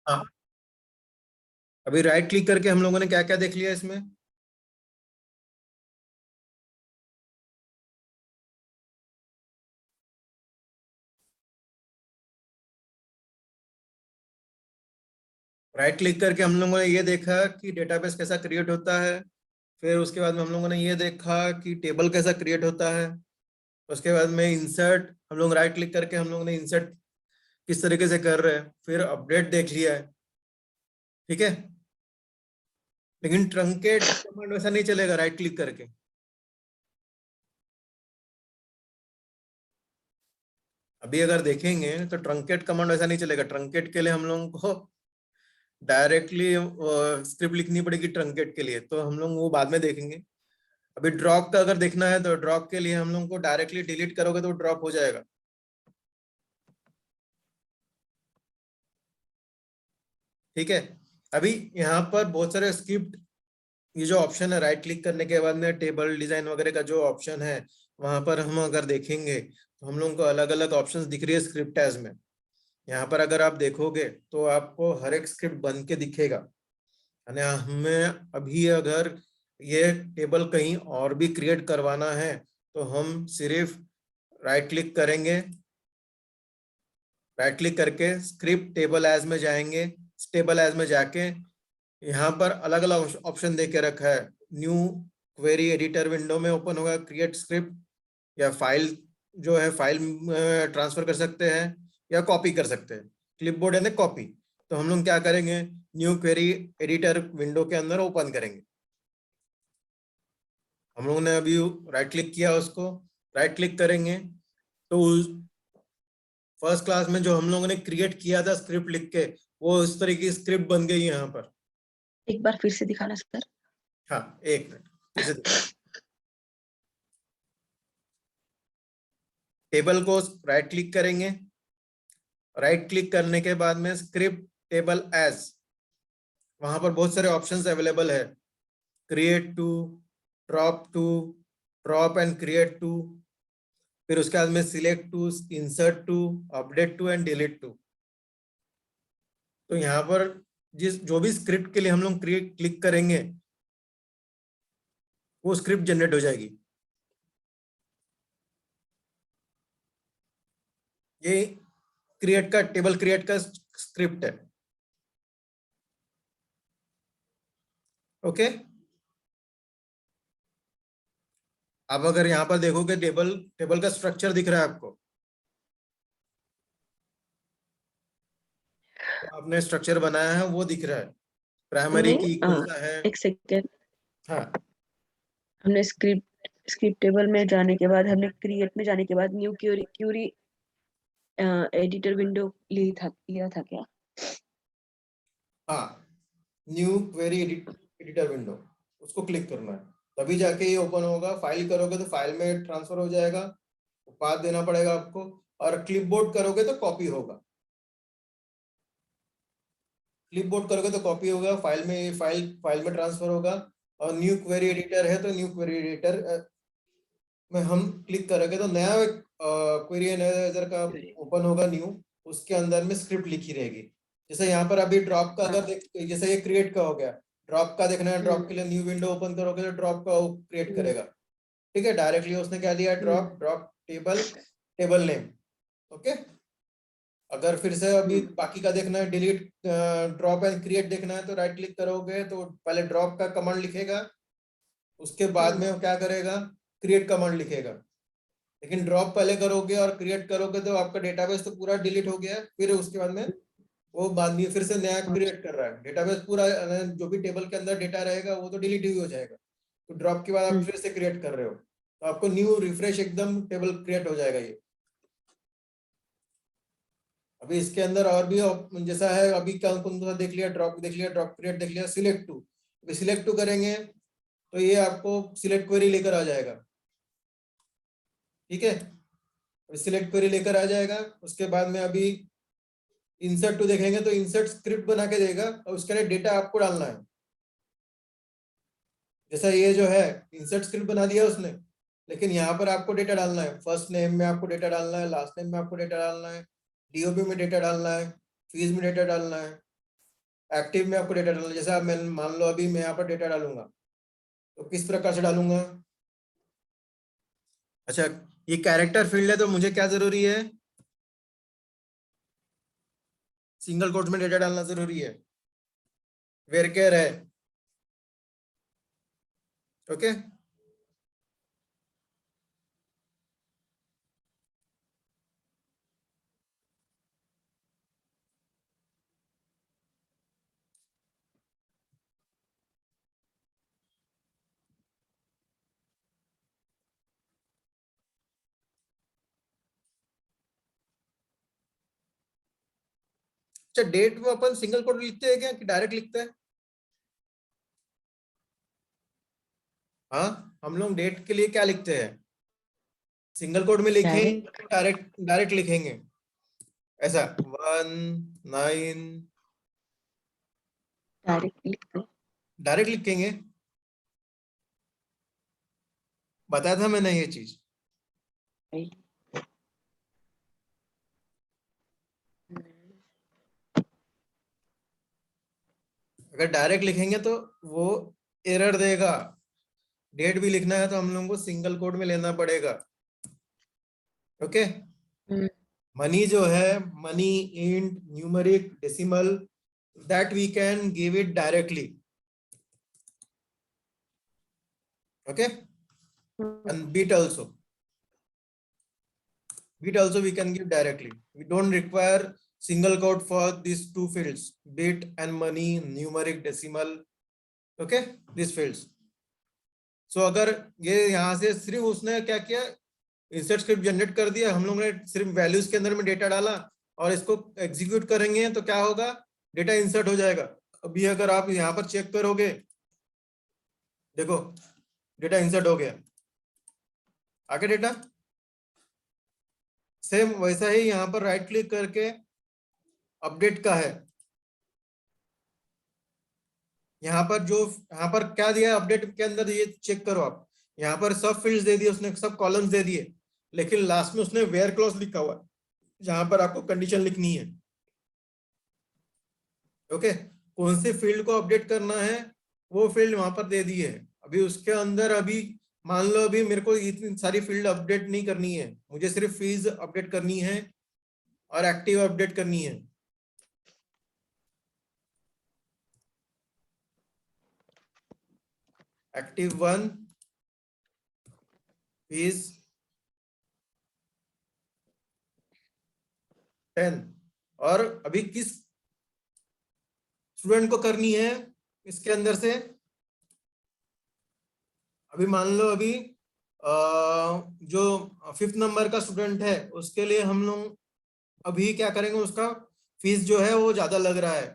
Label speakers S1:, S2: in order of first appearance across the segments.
S1: हाँ, अभी right click करके हम लोगों ने क्या क्या देख लिया इसमें? राइट क्लिक करके हम लोगों ने ये देखा कि डेटाबेस कैसा क्रिएट होता है। फिर उसके बाद में हम लोगों ने ये देखा कि टेबल कैसा क्रिएट होता है। उसके बाद में इंसर्ट, हम लोग राइट क्लिक करके हम लोगों ने इंसर्ट किस तरीके से कर रहे हैं। फिर अपडेट देख लिया है, ठीक है। लेकिन ट्रंकेट कमांड वैसा नहीं चलेगा राइट क्लिक करके। अभी अगर देखेंगे तो ट्रंकेट कमांड वैसा नहीं चलेगा। ट्रंकेट के लिए हम लोगों को डायरेक्टली स्क्रिप्ट लिखनी पड़ेगी ट्रंकेट के लिए, तो हम लोग वो बाद में देखेंगे। अभी ड्रॉप का अगर देखना है तो ड्रॉप के लिए हम लोग को डायरेक्टली डिलीट करोगे तो ड्रॉप हो जाएगा, ठीक है। अभी यहाँ पर बहुत सारे स्क्रिप्ट, ये जो ऑप्शन है राइट क्लिक करने के बाद में टेबल डिजाइन वगैरह का जो ऑप्शन है, वहां पर हम अगर देखेंगे तो हम लोग को अलग अलग ऑप्शंस दिख रही है स्क्रिप्ट एज में। यहाँ पर अगर आप देखोगे तो आपको हर एक स्क्रिप्ट बन के दिखेगा। यानी हमें अभी अगर ये टेबल कहीं और भी क्रिएट करवाना है तो हम सिर्फ राइट क्लिक करेंगे, राइट क्लिक करके स्क्रिप्ट टेबल एज में जाएंगे। टेबल एज में जाके यहाँ पर अलग अलग ऑप्शन दे के रखा है। न्यू क्वेरी एडिटर विंडो में ओपन होगा क्रिएट स्क्रिप्ट, या फाइल जो है फाइल ट्रांसफर कर सकते हैं या कॉपी कर सकते हैं। क्लिपबोर्ड है ना कॉपी, तो हम लोग क्या करेंगे, न्यू क्वेरी एडिटर विंडो के अंदर ओपन करेंगे। हम लोगों ने अभी राइट क्लिक किया, उसको राइट क्लिक करेंगे तो फर्स्ट क्लास में जो हम लोगों ने क्रिएट किया था स्क्रिप्ट लिख के, वो इस तरह की स्क्रिप्ट बन गई यहाँ पर।
S2: एक बार फिर से दिखाना सर।
S1: हाँ, एक मिनट फिर से टेबल को राइट क्लिक करेंगे। राइट क्लिक करने के बाद में स्क्रिप्ट टेबल एज, वहां पर बहुत सारे ऑप्शंस अवेलेबल है। Create to, drop to, drop and create to, फिर उसके बाद में select to, insert to, update to and delete to. तो यहाँ पर जिस जो भी स्क्रिप्ट के लिए हम लोग क्लिक करेंगे वो स्क्रिप्ट जनरेट हो जाएगी। ये क्रिएट का टेबल क्रिएट का स्क्रिप्ट है, ओके। अब अगर यहाँ पर देखोगे टेबल टेबल का स्ट्रक्चर दिख रहा है आपको, तो आपने स्ट्रक्चर बनाया है वो दिख रहा है। प्राइमरी की कौन सा है?
S2: एक सेकेंड।
S1: हाँ,
S2: हमने स्क्रिप्ट टेबल में जाने के बाद, हमने क्रिएट में जाने के बाद न्यू क्यूरी एडिटर विंडो लिया था क्या?
S1: हाँ, न्यू क्वेरी एडिटर विंडो, उसको क्लिक करना है, तभी जाके ये ओपन होगा। फाइल करोगे तो फाइल में ट्रांसफर हो जाएगा, पाथ देना पड़ेगा आपको। और क्लिपबोर्ड करोगे तो कॉपी होगा। क्लिपबोर्ड करोगे तो कॉपी होगा, फाइल में ट्रांसफर होगा। और न्यू क्वेरी एडिटर है तो न्यू क्वेरी एडिटर में हम क्लिक करेंगे तो नया क्वेरी एनालाइजर का ओपन होगा न्यू, उसके अंदर में स्क्रिप्ट लिखी रहेगी। जैसे यहाँ पर अभी ड्रॉप का अगर जैसे ये क्रिएट का हो गया, ड्रॉप का देखना है, ड्रॉप के लिए न्यू विंडो ओपन करोगे तो ड्रॉप का क्रिएट करेगा, ठीक है। डायरेक्टली उसने क्या दिया, drop drop table name, okay. अगर फिर से अभी बाकी का देखना है, डिलीट ड्रॉप एंड क्रिएट देखना है, तो राइट क्लिक करोगे तो पहले ड्रॉप का कमांड लिखेगा, उसके बाद में वो क्या करेगा, क्रिएट कमांड लिखेगा। लेकिन ड्रॉप पहले करोगे और क्रिएट करोगे तो आपका डेटाबेस तो पूरा डिलीट हो गया है। फिर उसके बाद में वो बाद में फिर से नया क्रिएट कर रहा है डेटाबेस पूरा। जो भी टेबल के अंदर डेटा रहेगा वो तो डिलीट ही हो जाएगा। तो ड्रॉप के बाद आप फिर से क्रिएट कर रहे हो तो आपको न्यू रिफ्रेश एकदम टेबल क्रिएट हो जाएगा ये। अभी इसके अंदर और भी जैसा है, अभी क्या कौन सा देख लिया, ड्रॉप देख लिया, ड्रॉप क्रिएट देख लिया, सिलेक्ट टू। अभी सिलेक्ट टू करेंगे तो ये आपको सिलेक्ट क्वेरी लेकर आ जाएगा, ठीक है। सिलेक्ट क्वेरी लेकर आ जाएगा। उसके बाद में अभी इंसर्ट टू देखेंगे तो इंसर्ट स्क्रिप्ट बना के देगा और उसके लिए डेटा आपको डालना है। जैसा ये जो है इंसर्ट स्क्रिप्ट बना दिया उसने, लेकिन यहाँ पर आपको डेटा डालना है। फर्स्ट नेम में आपको डेटा डालना है, लास्ट नेम में आपको डेटा डालना है, डीओपी में डेटा डालना है, फीस में डेटा डालना है, एक्टिव में आपको डेटा डालना, जैसे आप मैं मान लो अभी मैं यहाँ पर डेटा डालूंगा तो किस प्रकार से डालूंगा। अच्छा, ये कैरेक्टर फील्ड है तो मुझे क्या जरूरी है, सिंगल कोट्स में डेटा डालना जरूरी है, वेर केयर है, ओके। अच्छा, डेट में अपन सिंगल कोट लिखते हैं क्या कि डायरेक्ट लिखते हैं। हाँ, हम लोग डेट के लिए क्या लिखते हैं, सिंगल कोट में लिखेंगे, डायरेक्ट डायरेक्ट लिखेंगे, ऐसा 1/9 डायरेक्ट लिखेंगे। बताया था मैंने ये चीज। अगर डायरेक्ट लिखेंगे तो वो एरर देगा। डेट भी लिखना है तो हम लोगों को सिंगल कोट में लेना पड़ेगा, ओके। मनी जो है, money int numeric decimal, that we can give it directly, okay. And bit also we can give directly. We don't require single quote for these two fields, bit and money, numeric, decimal, okay, these fields. So अगर ये यहाँ से सिर्फ उसने क्या किया, insert script generate कर दिया, हम लोग ने सिर्फ वैल्यूज के अंदर में डेटा डाला और इसको एग्जीक्यूट करेंगे तो क्या होगा, डेटा इंसर्ट हो जाएगा। अभी अगर आप यहाँ पर चेक करोगे, देखो डेटा इंसर्ट हो गया, आगे डेटा सेम वैसा ही यहाँ पर राइट क्लिक करके अपडेट का है, यहाँ पर जो यहाँ पर क्या दिया अपडेट के अंदर, ये चेक करो आप, यहाँ पर सब फील्ड्स दे दिए उसने, सब कॉलम्स दे दिए, लेकिन लास्ट में उसने वेयर क्लॉज लिखा हुआ है जहां पर आपको कंडीशन लिखनी है, ओके। कौन से फील्ड को अपडेट करना है वो फील्ड वहां पर दे दी है। अभी उसके अंदर अभी मान लो अभी मेरे को इतनी सारी फील्ड अपडेट नहीं करनी है, मुझे सिर्फ फीस अपडेट करनी है और एक्टिव अपडेट करनी है। एक्टिव 1 फीस 10, और अभी किस स्टूडेंट को करनी है इसके अंदर से, अभी मान लो अभी जो 5th नंबर का स्टूडेंट है उसके लिए हम लोग अभी क्या करेंगे, उसका फीस जो है वो ज्यादा लग रहा है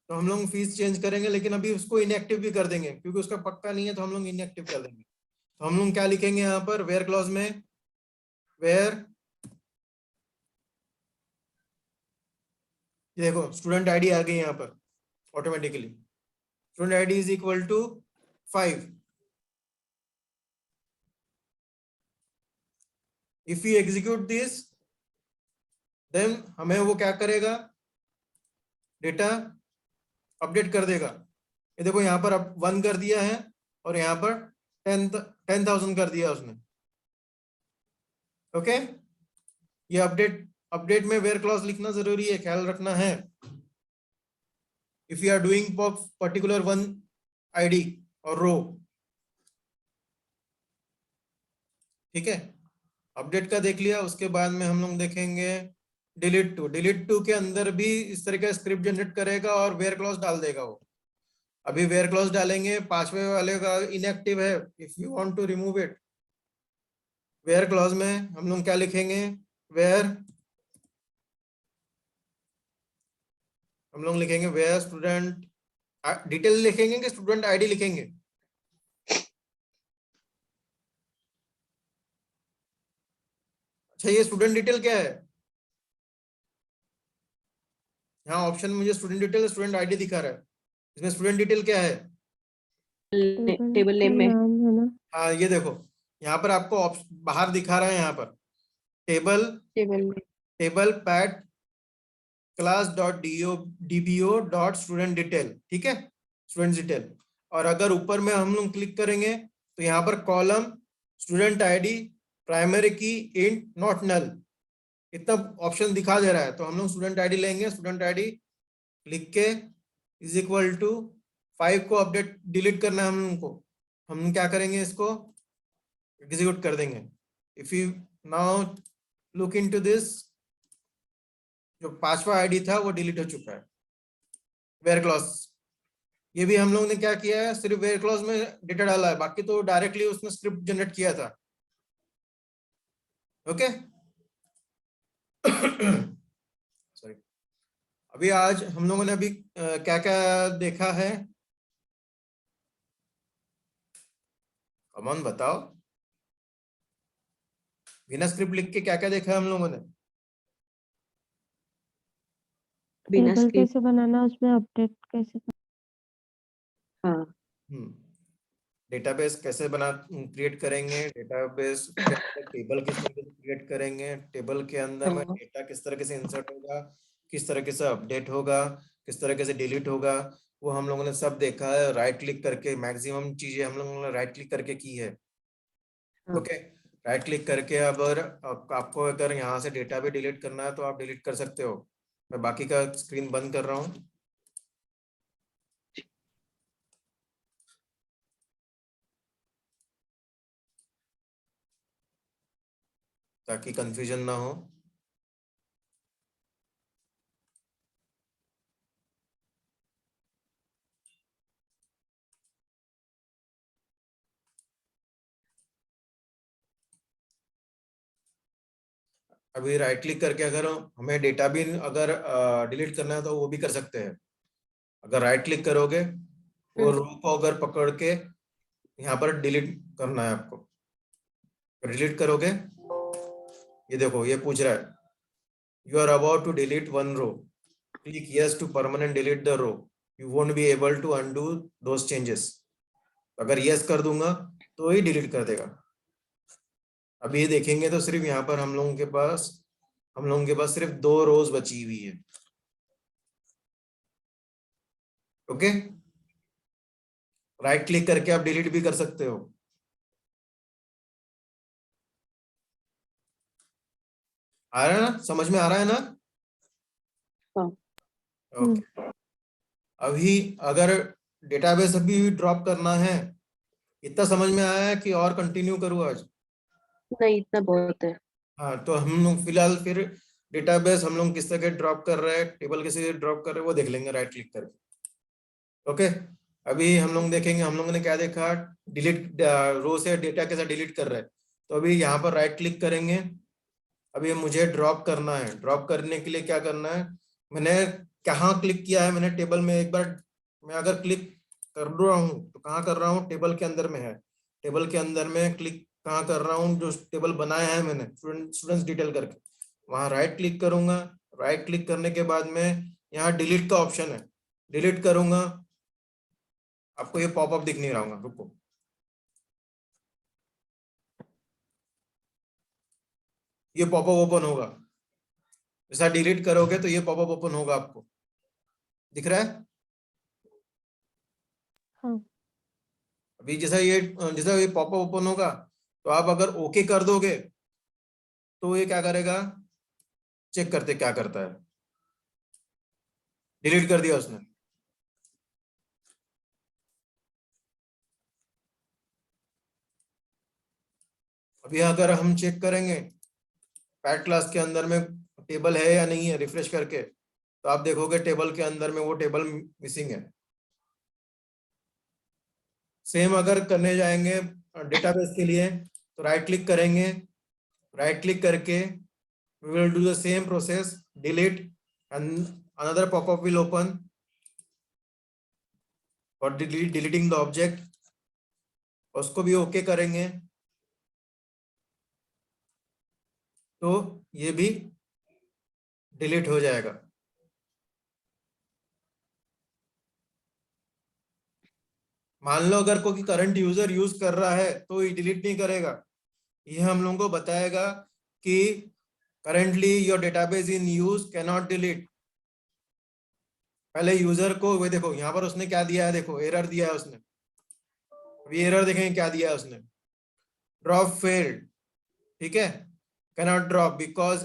S1: तो हम लोग फीस चेंज करेंगे, लेकिन अभी उसको इनएक्टिव भी कर देंगे क्योंकि उसका पक्का नहीं है तो हम लोग इनएक्टिव कर देंगे। तो हम लोग क्या लिखेंगे यहाँ पर वेयर क्लॉज में, वेयर, देखो स्टूडेंट आईडी आ गई यहाँ पर automatically, student ID is equal to 5। If you execute this then हमें वो क्या करेगा, डेटा अपडेट कर देगा। ये देखो यहाँ पर अब 1 कर दिया है और यहाँ पर 10,000 कर दिया उसने, ओके। ये अपडेट में वेयर क्लॉज लिखना जरूरी है, ख्याल रखना है। If you are doing particular one ID और रो, ठीक है। अपडेट का देख लिया, उसके बाद में हम लोग देखेंगे डिलीट टू के अंदर भी इस तरह का स्क्रिप्ट जनरेट करेगा और वेयर क्लॉज डाल देगा वो। अभी वेयर क्लॉज डालेंगे, 5वें वाले का इनएक्टिव है, if you want to remove it, where clause में हम लोग क्या लिखेंगे, वेयर, हम लोग लिखेंगे वेयर स्टूडेंट डिटेल लिखेंगे कि स्टूडेंट आईडी लिखेंगे, अच्छा ये स्टूडेंट डिटेल क्या है, यहाँ ऑप्शन मुझे स्टूडेंट डिटेल स्टूडेंट आईडी दिखा रहा है, इसमें स्टूडेंट डिटेल क्या है,
S2: टेबल नेम में।
S1: हाँ ये देखो यहाँ पर आपको बाहर दिखा रहा है, यहाँ पर टेबल
S2: टेबल में
S1: टेबल पैट class.dbo.student_detail, ठीक है, स्टूडेंट डिटेल। और अगर ऊपर में हम लोग क्लिक करेंगे तो यहाँ पर कॉलम स्टूडेंट आईडी प्राइमरी की इंट नॉट नल इतना ऑप्शन दिखा दे रहा है। तो हम लोग स्टूडेंट आईडी लेंगे, स्टूडेंट आईडी लिख के इज इक्वल टू 5 को अपडेट डिलीट करना है हम लोग को। हम क्या करेंगे, इसको एग्जीक्यूट कर देंगे। If you now look into this, जो 5वां आईडी था वो डिलीट हो चुका है। वेयर क्लॉज, ये भी हम लोग ने क्या किया है, सिर्फ वेयर क्लॉज में डेटा डाला है, बाकी तो डायरेक्टली उसने स्क्रिप्ट जनरेट किया था। Okay sorry. अभी आज हम लोगों ने अभी क्या क्या देखा है, कमॉन बताओ। बिना स्क्रिप्ट लिख के क्या क्या देखा है हम लोगों ने?
S2: बिना
S3: टेबल
S2: स्क्रिप्ट,
S3: कैसे बनाना, उसमें अपडेट कैसे
S2: हाँ
S1: डेटाबेस कैसे बना क्रिएट करेंगे, डेटाबेस के अंदर टेबल किस तरीके से क्रिएट करेंगे, टेबल के अंदर में
S2: हाँ
S1: डेटा किस तरीके से इंसर्ट होगा, किस तरीके से अपडेट होगा, किस तरीके से डिलीट होगा, वो हम लोगों ने सब देखा है। राइट क्लिक करके मैक्सिमम चीजें हम लोगों ने राइट क्लिक करके की है।
S2: हाँ।
S1: ओके, राइट क्लिक करके अगर आपको अगर यहाँ से डेटा भी डिलीट करना है तो आप डिलीट कर सकते हो। मैं बाकी का स्क्रीन बंद कर रहा हूँ। ताकि कंफ्यूजन ना हो। अभी राइट क्लिक करके अगर हमें डेटा भी अगर डिलीट करना है तो वो भी कर सकते हैं। अगर राइट क्लिक करोगे, वो रो को अगर पकड़ के यहाँ पर डिलीट करना है आपको। डिलीट करोगे, ये देखो ये पूछ रहा है, you are about to delete one row, click yes to permanent delete the row, you won't be able to undo those changes. अगर यस कर दूंगा तो ही डिलीट कर देगा। अभी ये देखेंगे तो सिर्फ यहाँ पर हम लोगों के पास सिर्फ 2 रोज बची हुई है। ओके, राइट क्लिक करके आप डिलीट भी कर सकते हो। आ रहा है ना, समझ में आ रहा है ना?
S2: हाँ।
S1: ओके, अभी अगर डेटाबेस अभी ड्रॉप करना है, इतना समझ में आया है कि और कंटिन्यू करूँ आज?
S2: नहीं, इतना बहुत है।
S1: हाँ, तो हम लोग फिलहाल फिर डेटाबेस हम लोग किस तरह ड्रॉप कर रहे हैं, टेबल किस तरह ड्रॉप कर रहे हैं, वो देख लेंगे राइट क्लिक करके। ओके, अभी हम लोग देखेंगे, हम लोगों ने क्या देखा, डिलीट रो से डेटा कैसे डिलीट कर रहे हैं। तो अभी यहाँ पर राइट क्लिक करेंगे। अभी मुझे ड्रॉप करना है, ड्रॉप करने के लिए क्या करना है, मैंने कहाँ क्लिक किया है, मैंने टेबल में एक बार मैं अगर क्लिक कर रहा हूँ तो कहाँ कर रहा हूँ, टेबल के अंदर में है। टेबल के अंदर में क्लिक कहाँ कर रहा हूँ, जो टेबल बनाया है मैंने स्टूडेंट्स डिटेल करके, वहां राइट क्लिक करूंगा। राइट क्लिक करने के बाद में यहाँ डिलीट का ऑप्शन है, डिलीट करूंगा। आपको ये पॉपअप दिख नहीं रहा होगा, रुको, ये पॉपअप ओपन होगा। जैसा डिलीट करोगे तो ये पॉपअप ओपन होगा, आपको दिख रहा है?
S3: हाँ।
S1: अभी जैसा ये पॉपअप ओपन होगा तो आप अगर ओके कर दोगे तो ये क्या करेगा, चेक करते क्या करता है। डिलीट कर दिया उसने। अभी अगर हम चेक करेंगे पैड क्लास के अंदर में टेबल है या नहीं है, रिफ्रेश करके, तो आप देखोगे टेबल के अंदर में वो टेबल मिसिंग है। सेम अगर करने जाएंगे डेटाबेस के लिए तो राइट क्लिक करेंगे, राइट क्लिक करके we will do the same process, delete, and another pop-up will open for deleting the object। उसको भी ओके करेंगे तो ये भी डिलीट हो जाएगा। मान लो अगर कोई करंट यूजर यूज कर रहा है तो ये डिलीट नहीं करेगा, ये हम लोगों को बताएगा कि currently your database in use cannot delete, पहले यूजर को, वो देखो यहाँ पर उसने क्या दिया है, देखो एरर दिया है उसने। अभी एरर देखेंगे क्या दिया है उसने, ड्रॉप फेल्ड, ठीक है, cannot drop because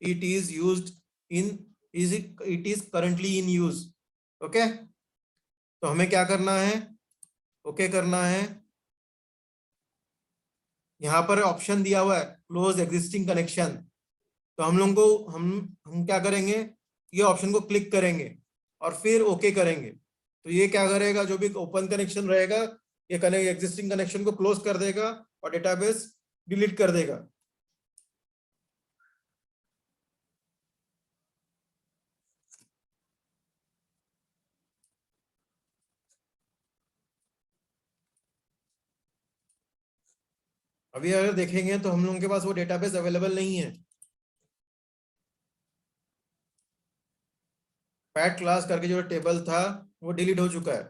S1: it is used in it is currently in use। Okay, तो हमें क्या करना है, ओके करना है। यहाँ पर ऑप्शन दिया हुआ है क्लोज एग्जिस्टिंग कनेक्शन, तो हम लोगों को हम क्या करेंगे, ये ऑप्शन को क्लिक करेंगे और फिर ओके करेंगे। तो ये क्या करेगा, जो भी ओपन कनेक्शन रहेगा ये एग्जिस्टिंग कनेक्शन को क्लोज कर देगा और डेटाबेस डिलीट कर देगा। अभी अगर देखेंगे तो हम लोगों के पास वो डेटाबेस अवेलेबल नहीं है। पैट क्लास करके जो टेबल था वो डिलीट हो चुका है।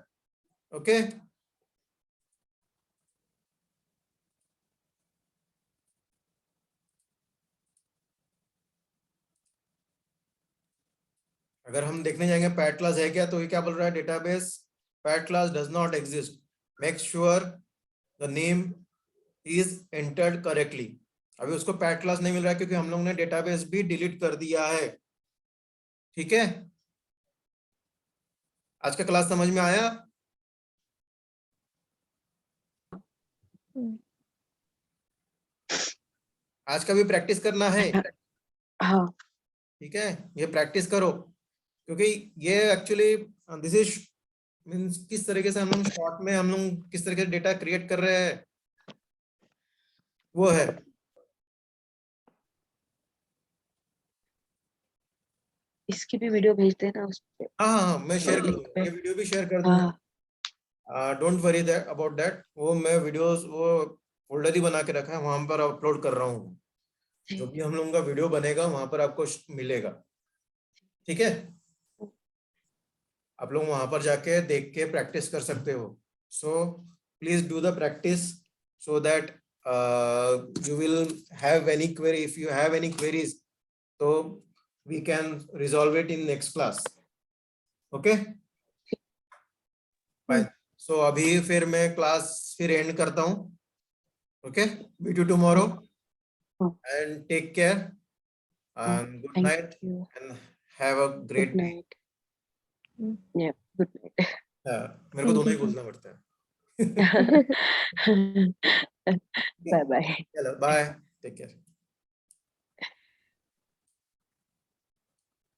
S1: ओके, अगर हम देखने जाएंगे पैट क्लास है क्या, तो ये क्या बोल रहा है, database PAT class does not exist, make sure the name is entered correctly. अभी उसको पैट क्लास नहीं मिल रहा है क्योंकि हम लोग ने डेटाबेस भी डिलीट कर दिया है। ठीक है, आज का क्लास समझ में आया? आज का भी प्रैक्टिस करना है।
S2: हाँ,
S1: ठीक है, ये प्रैक्टिस करो, क्योंकि ये एक्चुअली दिस इज मीन्स किस तरीके से हम लोग शॉर्ट में हम लोग किस तरीके से डेटा क्रिएट कर रहे हैं वो है।
S2: इसकी भी वीडियो भेज देना उस पे।
S1: हाँ हाँ हाँ, मैं शेयर कर दूंगा, ये वीडियो भी शेयर कर दूंगा।
S2: हाँ,
S1: don't worry that about that, वो मैं वीडियोस वो फोल्डर ही बना के रखा है, वहां पर अपलोड कर रहा हूँ। जो भी हम लोगों का वीडियो बनेगा वहां पर आपको मिलेगा। ठीक है, आप लोग वहां पर जाके देख के प्रैक्टिस कर सकते हो। So please do the practice so that you will have any query. If you have any queries, so we can resolve it in next class. Okay, bye. So अभी फिर मैं क्लास फिर एंड करता हूँ। Okay, meet you tomorrow and take care and good
S2: thank
S1: night
S2: you.
S1: and have a great
S2: Good
S1: day.
S2: night. Yeah, good night.
S1: मेरे को दोनों ही बोलना पड़ता है।
S2: Bye bye.
S1: चलो बाय, टेक केयर।